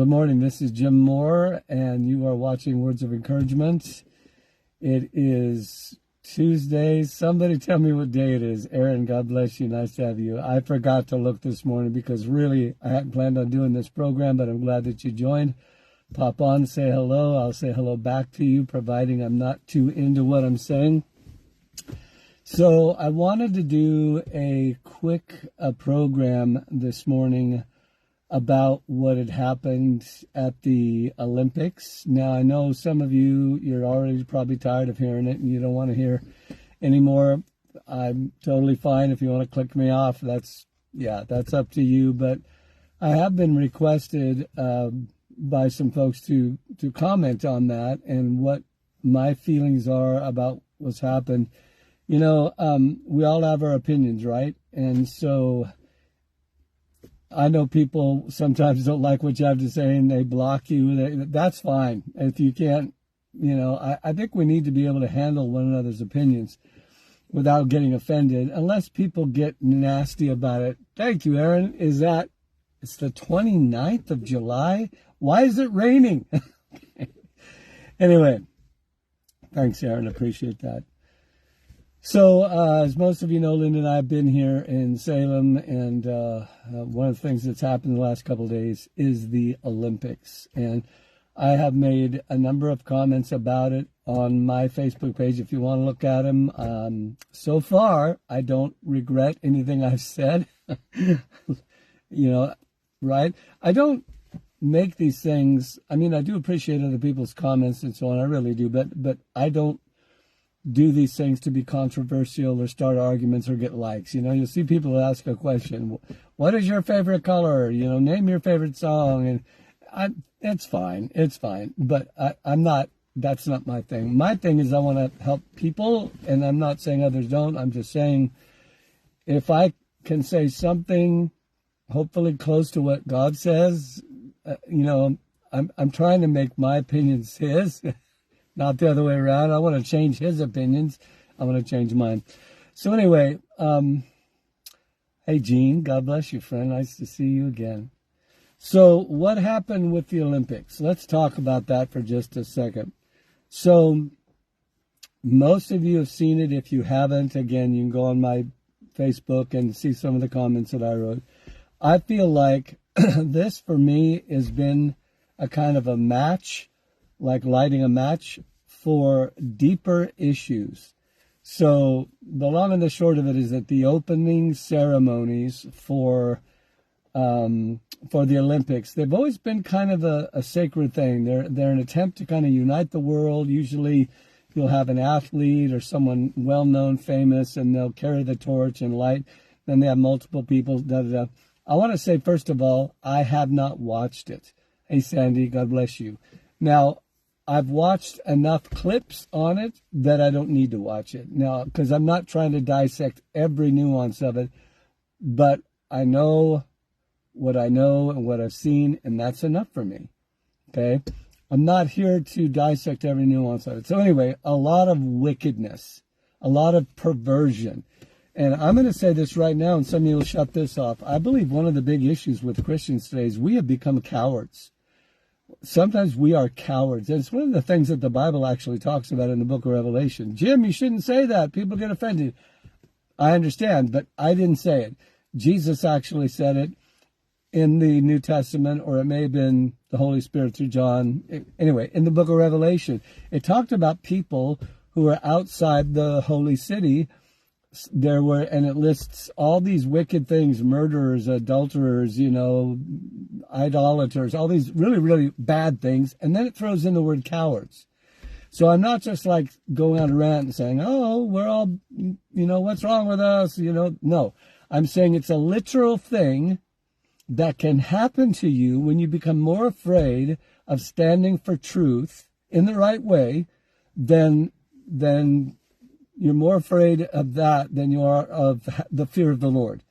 good morning. This is Jim Moore, and you are watching Words of Encouragement. It is Tuesday. Somebody tell me what day it is. Aaron, God bless you. Nice to have you. I forgot to look this morning because really I hadn't planned on doing this program, but I'm glad that you joined. Pop on, say hello. I'll say hello back to you, providing I'm not too into what I'm saying. So I wanted to do a quick program this morning about what had happened at the Olympics. Now, I know some of you're already probably tired of hearing it and you don't want to hear anymore. I'm totally fine if you want to click me off. That's up to you. But I have been requested by some folks to comment on that and what my feelings are about what's happened. You know, we all have our opinions, right? And so I know people sometimes don't like what you have to say and they block you. That's fine. If you can't, I think we need to be able to handle one another's opinions without getting offended, unless people get nasty about it. Thank you, Aaron. It's the 29th of July? Why is it raining? Anyway, thanks, Aaron. Appreciate that. So, as most of you know, Linda and I have been here in Salem, and one of the things that's happened the last couple of days is the Olympics. And I have made a number of comments about it on my Facebook page if you want to look at them. So far, I don't regret anything I've said. Right? I don't make these things. I mean, I do appreciate other people's comments and so on. I really do. But I don't do these things to be controversial or start arguments or get likes. You'll see people ask a question. What is your favorite color? Name your favorite song. And it's fine. It's fine. But that's not my thing. My thing is I want to help people, and I'm not saying others don't. I'm just saying if I can say something hopefully close to what God says, I'm trying to make my opinions his. Not the other way around. I want to change his opinions. I want to change mine. So anyway, hey, Gene, God bless you, friend. Nice to see you again. So what happened with the Olympics? Let's talk about that for just a second. So most of you have seen it. If you haven't, again, you can go on my Facebook and see some of the comments that I wrote. I feel like this, for me, has been a kind of a match, like lighting a match for deeper issues. So the long and the short of it is that the opening ceremonies for the Olympics, they've always been kind of a sacred thing. They're an attempt to kind of unite the world. Usually you'll have an athlete or someone well-known, famous, and they'll carry the torch and light. Then they have multiple people. I want to say, first of all, I have not watched it. Hey, Sandy, God bless you. Now, I've watched enough clips on it that I don't need to watch it now, because I'm not trying to dissect every nuance of it, but I know and what I've seen, and that's enough for me. Okay? I'm not here to dissect every nuance of it. So anyway, a lot of wickedness, a lot of perversion. And I'm going to say this right now, and some of you will shut this off. I believe one of the big issues with Christians today is we have become cowards. Sometimes we are cowards. And it's one of the things that the Bible actually talks about in the book of Revelation. Jim, you shouldn't say that. People get offended. I understand, but I didn't say it. Jesus actually said it in the New Testament, or it may have been the Holy Spirit through John. Anyway, in the book of Revelation, it talked about people who were outside the holy city. And it lists all these wicked things: murderers, adulterers, idolaters, all these really, really bad things. And then it throws in the word cowards. So I'm not just like going on a rant and saying, oh, we're all, what's wrong with us? No, I'm saying it's a literal thing that can happen to you when you become more afraid of standing for truth in the right way than you're more afraid of that than you are of the fear of the Lord.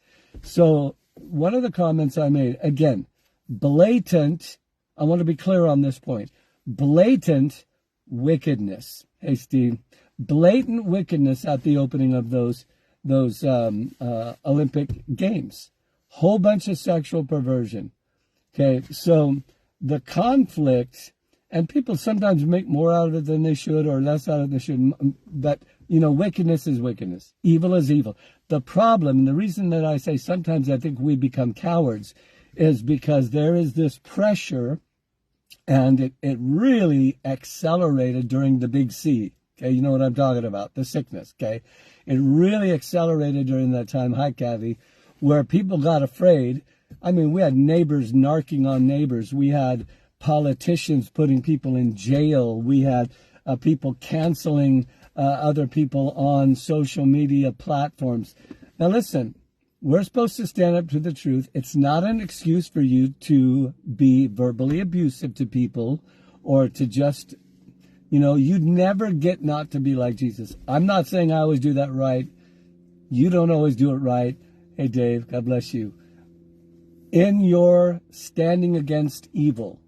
So one of the comments I made, again, blatant, I want to be clear on this point, blatant wickedness. Hey, Steve, blatant wickedness at the opening of those Olympic Games. Whole bunch of sexual perversion. Okay, so the conflict, and people sometimes make more out of it than they should or less out of it than they should, but, wickedness is wickedness. Evil is evil. The problem, and the reason that I say sometimes I think we become cowards, is because there is this pressure, and it really accelerated during the big C. Okay, you know what I'm talking about, the sickness, okay? It really accelerated during that time, hi, Kathy, where people got afraid. I mean, we had neighbors narking on neighbors. We had politicians putting people in jail. We had people canceling other people on social media platforms. Now, listen, we're supposed to stand up to the truth. It's not an excuse for you to be verbally abusive to people or to just, you'd never get not to be like Jesus. I'm not saying I always do that right. You don't always do it right. Hey, Dave, God bless you. In your standing against evil,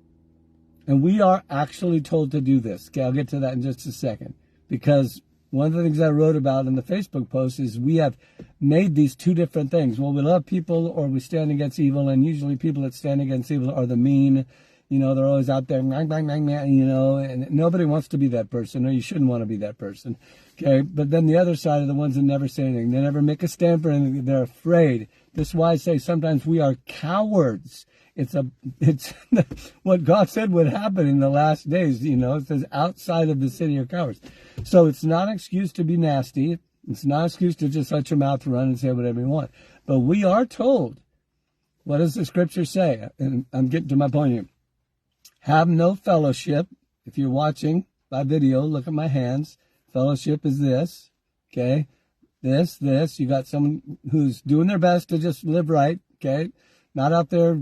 and we are actually told to do this. Okay, I'll get to that in just a second. Because one of the things I wrote about in the Facebook post is we have made these two different things. Well, we love people or we stand against evil, and usually people that stand against evil are the mean. They're always out there, and nobody wants to be that person, or you shouldn't want to be that person. Okay, but then the other side are the ones that never say anything. They never make a stand for anything. They're afraid. This is why I say sometimes we are cowards. It's what God said would happen in the last days. It says outside of the city are cowards. So it's not an excuse to be nasty. It's not an excuse to just let your mouth run and say whatever you want. But we are told, what does the scripture say? And I'm getting to my point here. Have no fellowship. If you're watching by video, look at my hands. Fellowship is this, okay? This. You got someone who's doing their best to just live right, okay? Not out there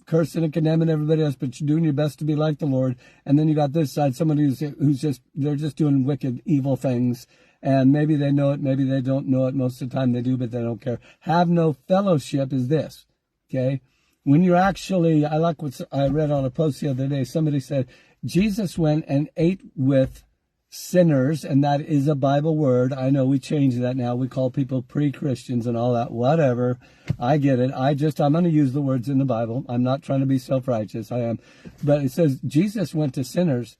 cursing and condemning everybody else, but you're doing your best to be like the Lord. And then you got this side, somebody who's they're just doing wicked, evil things. And maybe they know it, maybe they don't know it. Most of the time they do, but they don't care. Have no fellowship is this, okay? When you're actually, I like what I read on a post the other day. Somebody said, Jesus went and ate with sinners, and that is a Bible word. I know we changed that now. We call people pre-Christians and all that. Whatever. I get it. I'm going to use the words in the Bible. I'm not trying to be self-righteous. I am. But it says Jesus went to sinners,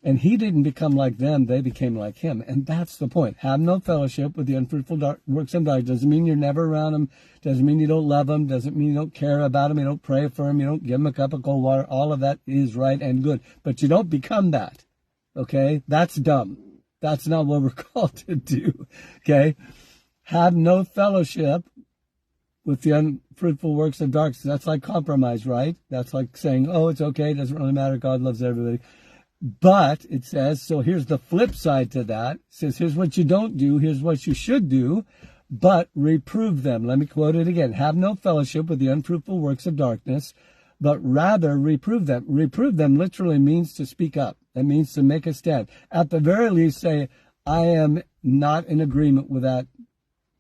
and he didn't become like them. They became like him. And that's the point. Have no fellowship with the unfruitful works of darkness. Doesn't mean you're never around them. Doesn't mean you don't love them. Doesn't mean you don't care about them. You don't pray for them. You don't give them a cup of cold water. All of that is right and good. But you don't become that. Okay? That's dumb. That's not what we're called to do. Okay? Have no fellowship with the unfruitful works of darkness. That's like compromise, right? That's like saying, oh, it's okay. It doesn't really matter. God loves everybody. But it says, so here's the flip side to that. It says, here's what you don't do. Here's what you should do. But reprove them. Let me quote it again. Have no fellowship with the unfruitful works of darkness, but rather reprove them. Reprove them literally means to speak up. It means to make a stand. At the very least, say, I am not in agreement with that.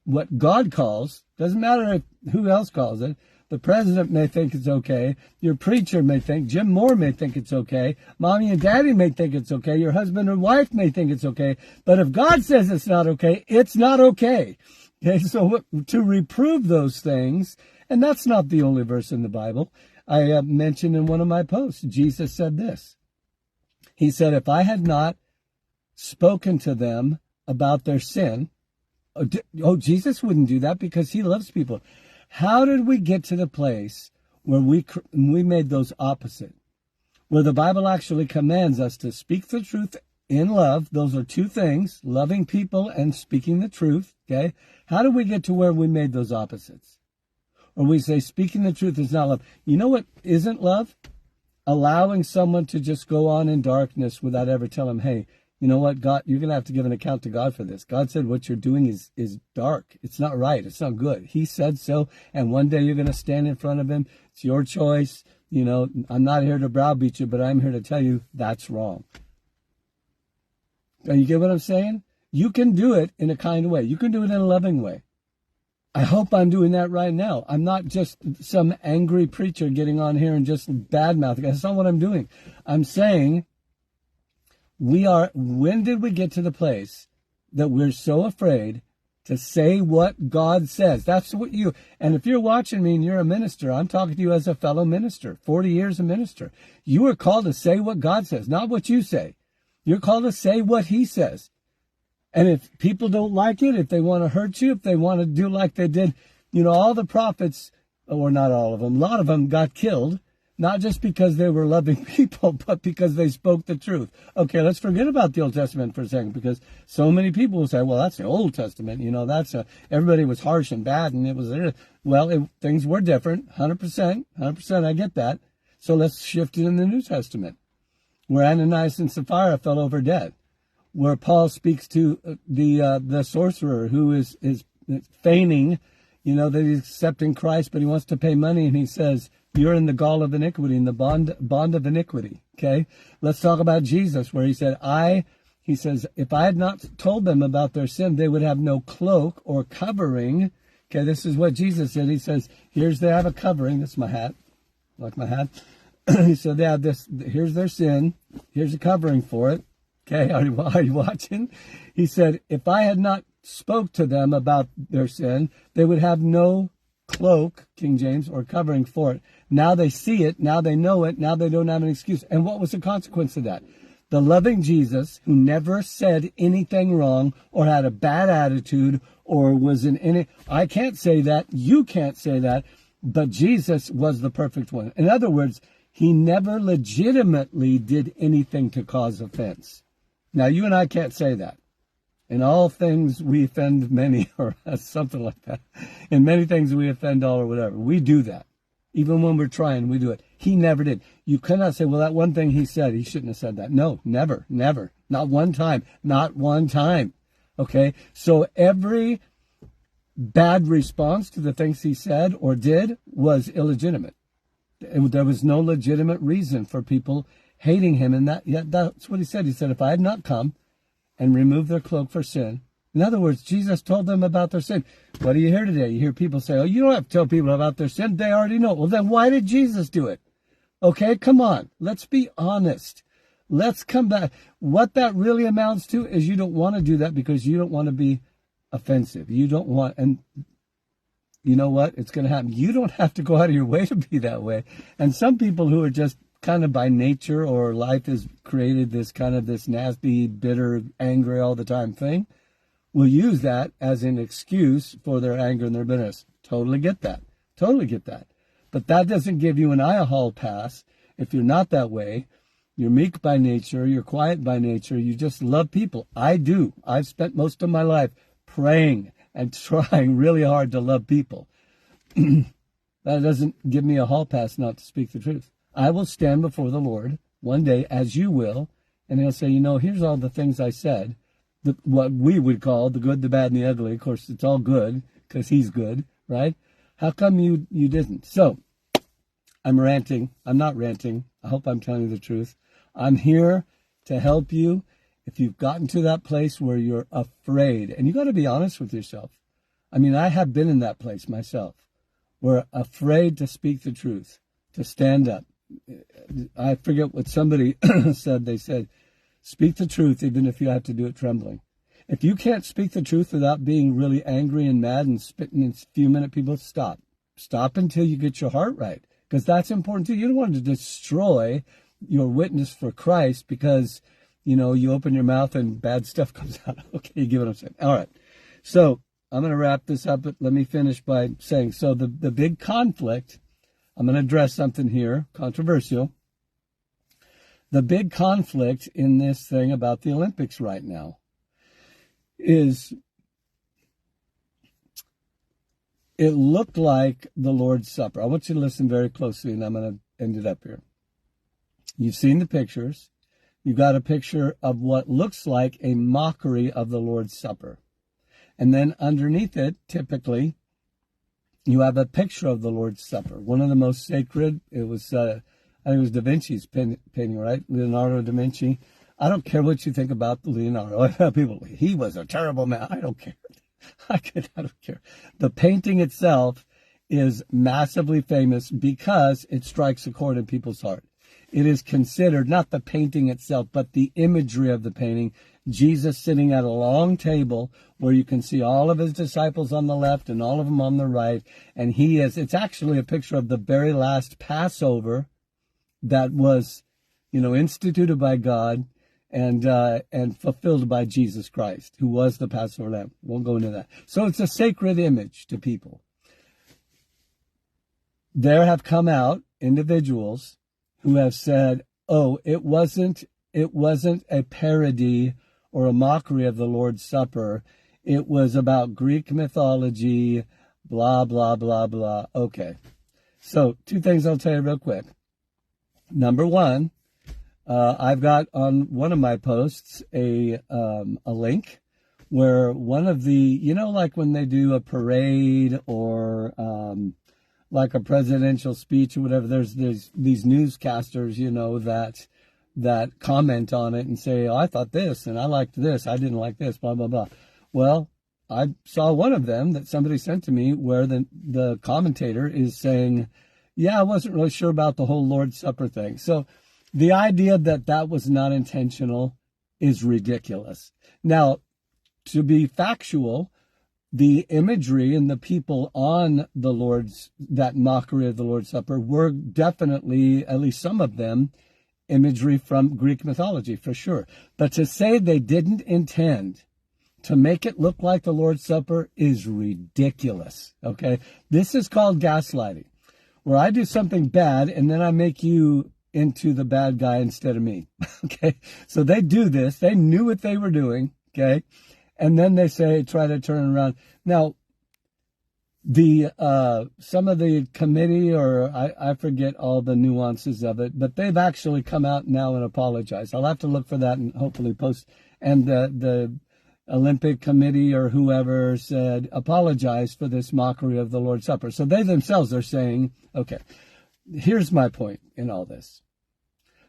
What God calls, doesn't matter who else calls it. The president may think it's okay. Your preacher may think. Jim Moore may think it's okay. Mommy and daddy may think it's okay. Your husband and wife may think it's okay. But if God says it's not okay, it's not okay. Okay, so to reprove those things, and that's not the only verse in the Bible. I mentioned in one of my posts, Jesus said this. He said, if I had not spoken to them about their sin, Jesus wouldn't do that because he loves people. How did we get to the place where we made those opposite? Where the Bible actually commands us to speak the truth in love. Those are two things, loving people and speaking the truth, okay? How did we get to where we made those opposites? Or we say speaking the truth is not love. You know what isn't love? Allowing someone to just go on in darkness without ever telling them, hey, you know what, God, you're going to have to give an account to God for this. God said what you're doing is dark. It's not right. It's not good. He said so, and one day you're going to stand in front of him. It's your choice. I'm not here to browbeat you, but I'm here to tell you that's wrong. You get what I'm saying? You can do it in a kind way. You can do it in a loving way. I hope I'm doing that right now. I'm not just some angry preacher getting on here and just bad-mouthing. That's not what I'm doing. I'm saying when did we get to the place that we're so afraid to say what God says. That's what and if you're watching me and you're a minister, I'm talking to you as a fellow minister, 40 years a minister. You are called to say what God says, not what you say. You're called to say what he says. And if people don't like it, if they want to hurt you, if they want to do like they did, all the prophets, or not all of them, a lot of them got killed, not just because they were loving people, but because they spoke the truth. Okay, let's forget about the Old Testament for a second, because so many people will say, well, that's the Old Testament. Everybody was harsh and bad, and it was, things were different, 100%, I get that. So let's shift it in the New Testament, where Ananias and Sapphira fell over dead, where Paul speaks to the sorcerer who is feigning, that he's accepting Christ, but he wants to pay money, and he says, you're in the gall of iniquity, in the bond of iniquity. Okay, let's talk about Jesus, where he said, he says, if I had not told them about their sin, they would have no cloak or covering. Okay, this is what Jesus said. He says, they have a covering. That's my hat, like my hat. He said, they have this. Here's their sin. Here's a covering for it. Okay, are you watching? He said, if I had not spoke to them about their sin, they would have no cloak, King James, or covering for it. Now they see it. Now they know it. Now they don't have an excuse. And what was the consequence of that? The loving Jesus, who never said anything wrong or had a bad attitude or was in any... I can't say that. You can't say that. But Jesus was the perfect one. In other words, he never legitimately did anything to cause offense. Now, you and I can't say that. In all things we offend many, or something like that. In many things we offend all, or whatever. We do that. Even when we're trying, we do it. He never did. You cannot say, well, that one thing he said, he shouldn't have said that. No, never. Not one time. Not one time. Okay? So every bad response to the things he said or did was illegitimate. There was no legitimate reason for people hating him. And that's what he said. He said, if I had not come and removed their cloak for sin. In other words, Jesus told them about their sin. What do you hear today? You hear people say, oh, you don't have to tell people about their sin. They already know. Well, then why did Jesus do it? Okay, come on. Let's be honest. Let's come back. What that really amounts to is you don't want to do that because you don't want to be offensive. You don't want, and you know what? It's going to happen. You don't have to go out of your way to be that way. And some people who are just kind of by nature, or life has created this kind of this nasty, bitter, angry all the time thing, will use that as an excuse for their anger and their bitterness. Totally get that. But that doesn't give you and I a hall pass if you're not that way. You're meek by nature. You're quiet by nature. You just love people. I do. I've spent most of my life praying and trying really hard to love people. That doesn't give me a hall pass not to speak the truth. I will stand before the Lord one day, as you will, and he'll say, here's all the things I said. What we would call the good, the bad, and the ugly. Of course, it's all good because he's good, right? How come you didn't? So, I'm ranting. I'm not ranting. I hope I'm telling you the truth. I'm here to help you if you've gotten to that place where you're afraid. And you got to be honest with yourself. I mean, I have been in that place myself. We're afraid to speak the truth, to stand up. I forget what somebody said. They said, speak the truth even if you have to do it trembling. If you can't speak the truth without being really angry and mad and spitting and spewing at people, stop. Stop until you get your heart right, because that's important too. You don't want to destroy your witness for Christ because, you open your mouth and bad stuff comes out. Okay, you get what I'm saying. All right. So I'm going to wrap this up, but let me finish by saying, so the big conflict, I'm going to address something here, controversial. The big conflict in this thing about the Olympics right now is it looked like the Lord's Supper. I want you to listen very closely, and I'm going to end it up here. You've seen the pictures. You've got a picture of what looks like a mockery of the Lord's Supper. And then underneath it, typically, you have a picture of the Lord's Supper. One of the most sacred, it was... I think it was Da Vinci's painting, right? Leonardo da Vinci. I don't care what you think about Leonardo. People, he was a terrible man. I don't care. I don't care. The painting itself is massively famous because it strikes a chord in people's heart. It is considered, not the painting itself, but the imagery of the painting Jesus sitting at a long table where you can see all of his disciples on the left and all of them on the right. And it's actually a picture of the very last Passover that was, instituted by God and fulfilled by Jesus Christ, who was the Passover lamb. Won't go into that. So it's a sacred image to people. There have come out individuals who have said, oh, it wasn't a parody or a mockery of the Lord's Supper. It was about Greek mythology, blah, blah, blah, blah. Okay. So 2 things I'll tell you real quick. Number 1, I've got on one of my posts a link where one of the, like when they do a parade or like a presidential speech or whatever, there's these newscasters, that comment on it and say, oh, I thought this and I liked this, I didn't like this, blah, blah, blah. Well, I saw one of them that somebody sent to me where the commentator is saying, yeah, I wasn't really sure about the whole Lord's Supper thing. So the idea that was not intentional is ridiculous. Now, to be factual, the imagery and the people on that mockery of the Lord's Supper were definitely, at least some of them, imagery from Greek mythology, for sure. But to say they didn't intend to make it look like the Lord's Supper is ridiculous, okay? This is called gaslighting, where I do something bad and then I make you into the bad guy instead of me, okay? So they do this. They knew what they were doing, okay? And then they try to turn it around. Now, some of the committee, or I forget all the nuances of it, but they've actually come out now and apologized. I'll have to look for that and hopefully post. And the Olympic committee or whoever said, apologize for this mockery of the Lord's Supper. So they themselves are saying, okay, here's my point in all this.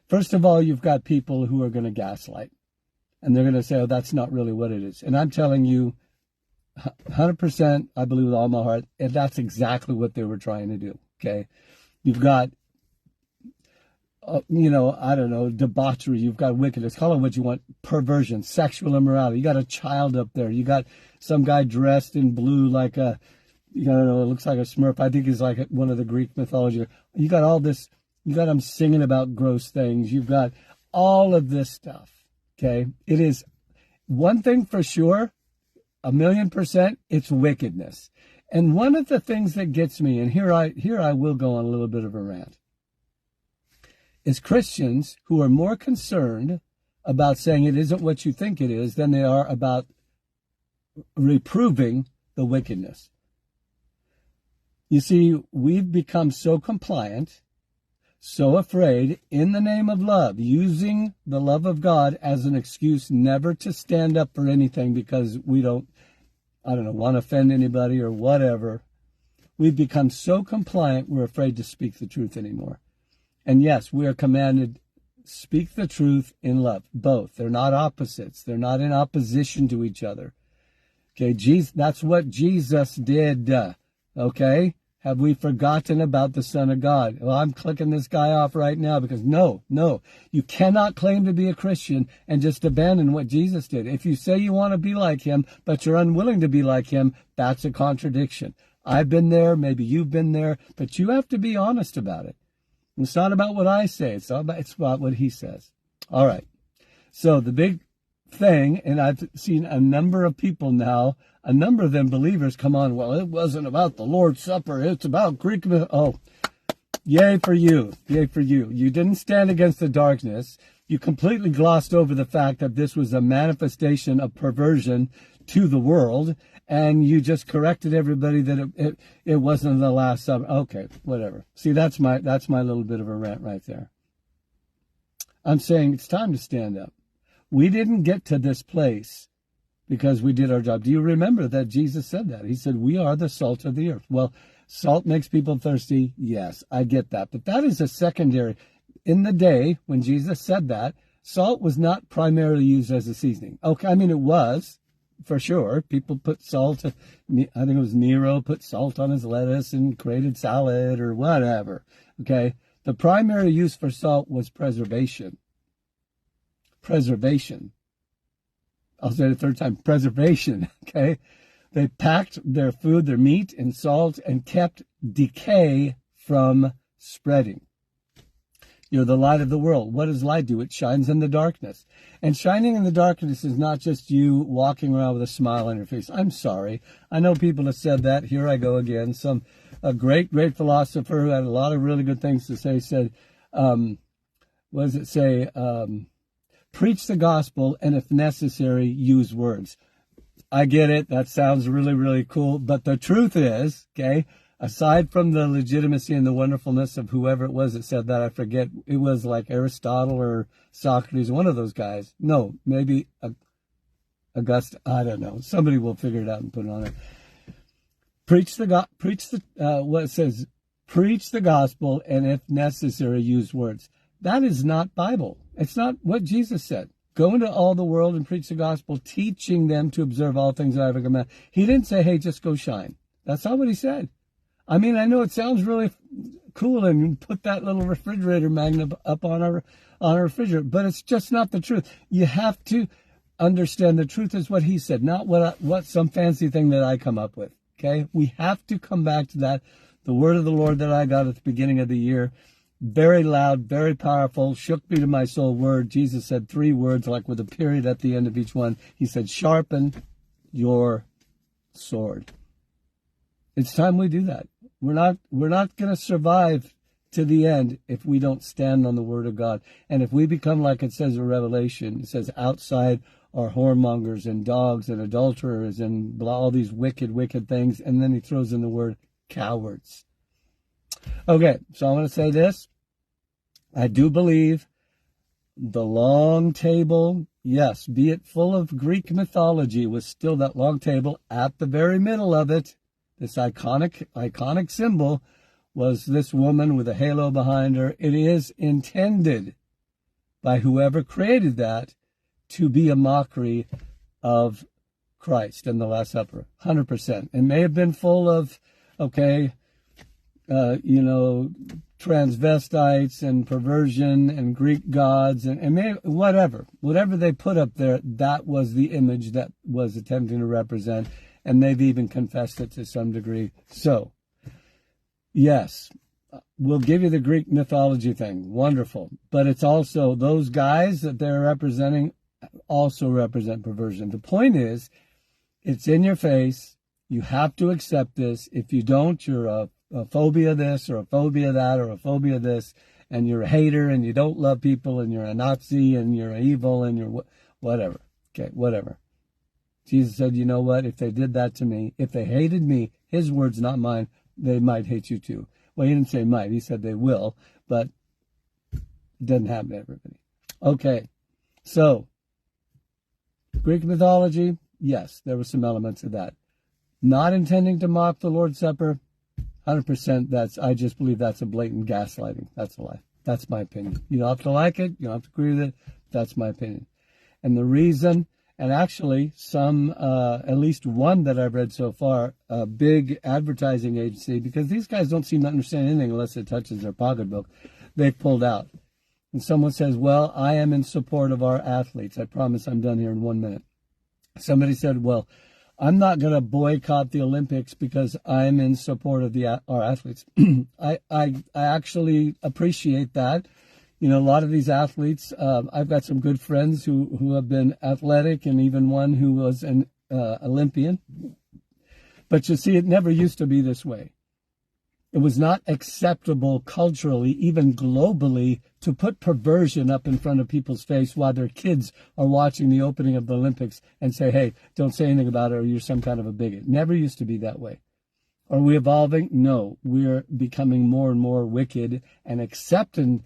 First of all, you've got people who are going to gaslight. And they're going to say, oh, that's not really what it is. And I'm telling you, 100%, I believe with all my heart, and that's exactly what they were trying to do, okay? You've got, I don't know, debauchery. You've got wickedness. Call it what you want. Perversion, sexual immorality. You got a child up there. You got some guy dressed in blue like it looks like a Smurf. I think he's like one of the Greek mythology. You got all this. You got him singing about gross things. You've got all of this stuff, okay? It is one thing for sure. 1,000,000%, it's wickedness. And one of the things that gets me, and here I will go on a little bit of a rant, is Christians who are more concerned about saying it isn't what you think it is than they are about reproving the wickedness. You see, we've become so compliant, so afraid, in the name of love, using the love of God as an excuse never to stand up for anything because we don't, want to offend anybody or whatever. We've become so compliant, we're afraid to speak the truth anymore. And yes, we are commanded, speak the truth in love. Both. They're not opposites. They're not in opposition to each other. Okay, that's what Jesus did. Okay? Have we forgotten about the Son of God? Well, I'm clicking this guy off right now because no. You cannot claim to be a Christian and just abandon what Jesus did. If you say you want to be like him, but you're unwilling to be like him, that's a contradiction. I've been there, maybe you've been there, but you have to be honest about it. It's not about what I say. It's about what he says. All right. So the big thing, and I've seen a number of people now, a number of them believers come on, well, it wasn't about the Lord's Supper. It's about Greek. Oh, yay for you. Yay for you. You didn't stand against the darkness. You completely glossed over the fact that this was a manifestation of perversion to the world, and you just corrected everybody that it wasn't the Last Supper. Okay, whatever. See, that's my little bit of a rant right there. I'm saying it's time to stand up. We didn't get to this place because we did our job. Do you remember that Jesus said that? He said, we are the salt of the earth. Well, salt makes people thirsty. Yes, I get that. But that is a secondary. In the day when Jesus said that, salt was not primarily used as a seasoning. Okay, I mean, it was, for sure. People put salt. I think it was Nero put salt on his lettuce and created salad or whatever. Okay, the primary use for salt was preservation. Preservation. I'll say it a third time, preservation, okay? They packed their food, their meat in salt, and kept decay from spreading. You're the light of the world. What does light do? It shines in the darkness. And shining in the darkness is not just you walking around with a smile on your face. I'm sorry. I know people have said that. Here I go again. A great philosopher who had a lot of really good things to say said, what does it say? Preach the gospel, and if necessary, use words. I get it. That sounds really, really cool. But the truth is, okay, aside from the legitimacy and the wonderfulness of whoever it was that said that, I forget, it was like Aristotle or Socrates, one of those guys. No, maybe Augustine. I don't know. Somebody will figure it out and put it on there. What it says, preach the gospel, and if necessary, use words. That is not Bible. It's not what Jesus said. Go into all the world and preach the gospel, teaching them to observe all things that I have commanded. He didn't say, hey, just go shine. That's not what he said. I mean, I know it sounds really cool and put that little refrigerator magnet up on our refrigerator, but it's just not the truth. You have to understand the truth is what he said, not what some fancy thing that I come up with. Okay? We have to come back to that. The word of the Lord that I got at the beginning of the year, very loud, very powerful, shook me to my soul word. Jesus said 3 words, like with a period at the end of each one. He said, sharpen your sword. It's time we do that. We're not going to survive to the end if we don't stand on the word of God. And if we become, like it says in Revelation, it says outside are whoremongers and dogs and adulterers and all these wicked things. And then he throws in the word cowards. Okay, so I want to say this. I do believe the long table, yes, be it full of Greek mythology, was still that long table. At the very middle of it, this iconic symbol was this woman with a halo behind her. It is intended by whoever created that to be a mockery of Christ and the Last Supper, 100%. It may have been full of, transvestites and perversion and Greek gods and whatever they put up there, that was the image that was attempting to represent. And they've even confessed it to some degree. So, yes, we'll give you the Greek mythology thing. Wonderful. But it's also those guys that they're representing also represent perversion. The point is, it's in your face. You have to accept this. If you don't, you're a phobia this or a phobia that or a phobia this. And you're a hater and you don't love people and you're a Nazi and you're evil and you're whatever. Okay, whatever. Jesus said, you know what, if they did that to me, if they hated me, his words, not mine, they might hate you too. Well, he didn't say might, he said they will, but it doesn't happen to everybody. Okay, so, Greek mythology, yes, there were some elements of that. Not intending to mock the Lord's Supper, 100%, I just believe that's a blatant gaslighting. That's a lie. That's my opinion. You don't have to like it, you don't have to agree with it, that's my opinion. And the reason... And actually, at least one that I've read so far, a big advertising agency, because these guys don't seem to understand anything unless it touches their pocketbook, they've pulled out. And someone says, well, I am in support of our athletes. I promise I'm done here in 1 minute. Somebody said, well, I'm not going to boycott the Olympics because I'm in support of our athletes. I actually appreciate that. You know, a lot of these athletes, I've got some good friends who have been athletic and even one who was an Olympian. But you see, it never used to be this way. It was not acceptable culturally, even globally, to put perversion up in front of people's face while their kids are watching the opening of the Olympics and say, hey, don't say anything about it or you're some kind of a bigot. Never used to be that way. Are we evolving? No, we're becoming more and more wicked and accepting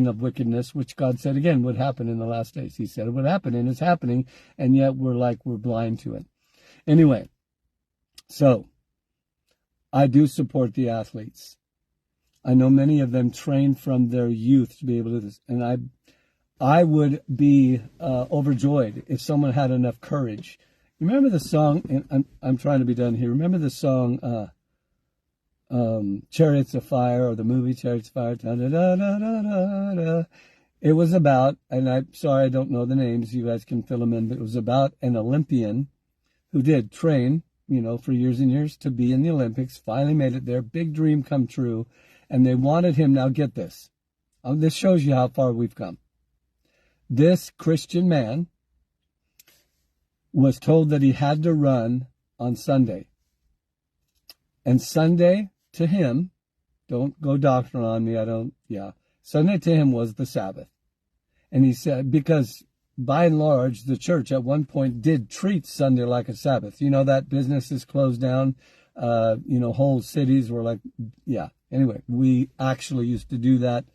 of wickedness, which God said again would happen in the last days. He said it would happen, and it's happening, and yet we're blind to it. Anyway, so I do support the athletes. I know many of them train from their youth to be able to do this, and I would be overjoyed if someone had enough courage. You remember the song, and I'm trying to be done here. Remember the song Chariots of Fire, or the movie Chariots of Fire? Da, da, da, da, da, da. It was about, and I'm sorry I don't know the names, you guys can fill them in, but it was about an Olympian who did train, for years and years to be in the Olympics, finally made it there, big dream come true, and they wanted him, now get this, this shows you how far we've come. This Christian man was told that he had to run on Sunday. And Sunday to him, don't go doctrinal on me, Sunday to him was the Sabbath. And he said, because by and large, the church at one point did treat Sunday like a Sabbath. That businesses closed down, whole cities were like, Anyway, we actually used to do that,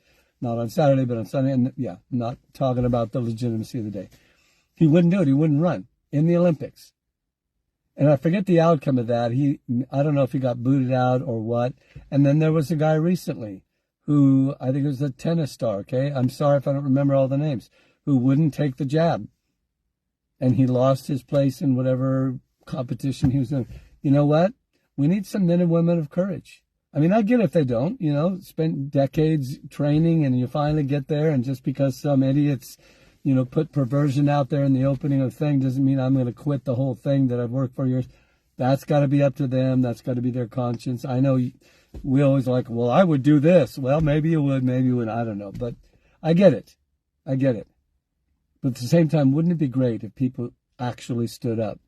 not on Saturday, but on Sunday. And not talking about the legitimacy of the day. He wouldn't do it. He wouldn't run in the Olympics. And I forget the outcome of that. I don't know if he got booted out or what. And then there was a guy recently who, I think it was a tennis star, okay? I'm sorry if I don't remember all the names, who wouldn't take the jab. And he lost his place in whatever competition he was doing. You know what? We need some men and women of courage. I mean, I get if they don't, spend decades training and you finally get there, and just because some idiots, put perversion out there in the opening of the thing doesn't mean I'm going to quit the whole thing that I've worked for years. That's got to be up to them. That's got to be their conscience. I know we always like, well, I would do this. Well, maybe you would, maybe you wouldn't. I don't know. But I get it. But at the same time, wouldn't it be great if people actually stood up?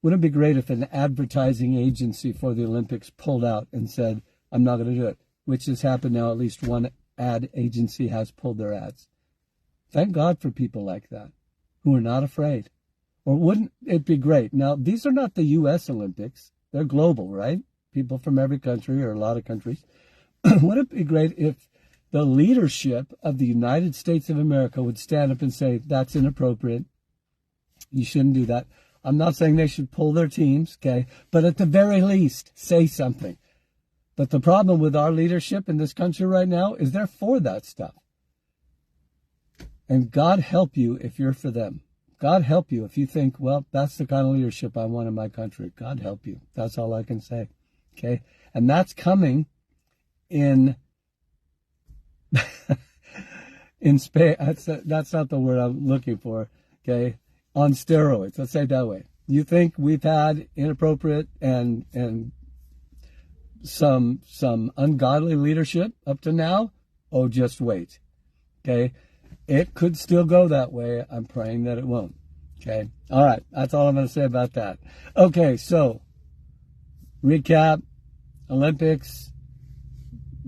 Wouldn't it be great if an advertising agency for the Olympics pulled out and said, I'm not going to do it, which has happened now. At least one ad agency has pulled their ads. Thank God for people like that who are not afraid. Or wouldn't it be great? Now, these are not the U.S. Olympics. They're global, right? People from every country or a lot of countries. Wouldn't it be great if the leadership of the United States of America would stand up and say, that's inappropriate. You shouldn't do that. I'm not saying they should pull their teams, okay? But at the very least, say something. But the problem with our leadership in this country right now is they're for that stuff. And God help you if you're for them. God help you if you think, well, that's the kind of leadership I want in my country. God help you. That's all I can say. Okay? And that's coming in space. That's not the word I'm looking for. Okay? On steroids. Let's say it that way. You think we've had inappropriate and some ungodly leadership up to now? Oh, just wait. Okay? It could still go that way. I'm praying that it won't. Okay? All right. That's all I'm going to say about that. Okay, so recap. Olympics.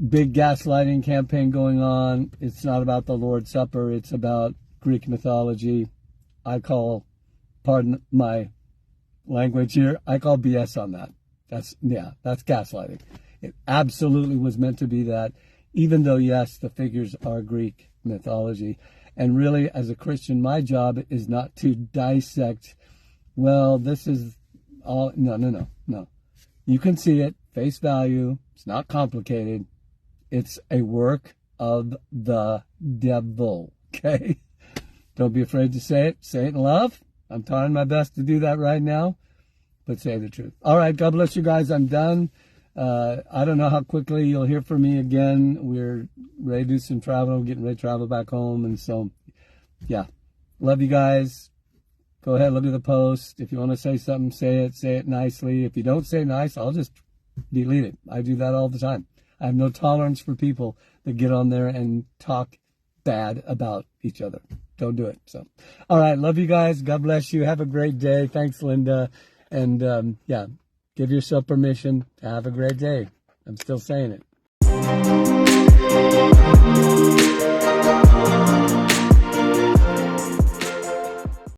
Big gaslighting campaign going on. It's not about the Lord's Supper. It's about Greek mythology. I call, pardon my language here, I call BS on that. That's gaslighting. It absolutely was meant to be that, even though, yes, the figures are Greek mythology. And really, as a Christian, my job is not to dissect, well, this is all, no. You can see it, face value. It's not complicated. It's a work of the devil, okay? Don't be afraid to say it. Say it in love. I'm trying my best to do that right now, but say the truth. All right, God bless you guys. I'm done. I don't know how quickly you'll hear from me again. We're ready to do some travel, getting ready to travel back home. And so, yeah, love you guys. Go ahead, look at the post. If you want to say something, say it nicely. If you don't say nice, I'll just delete it. I do that all the time. I have no tolerance for people that get on there and talk bad about each other. Don't do it. So, all right, love you guys. God bless you. Have a great day. Thanks, Linda. And, give yourself permission to have a great day. I'm still saying it.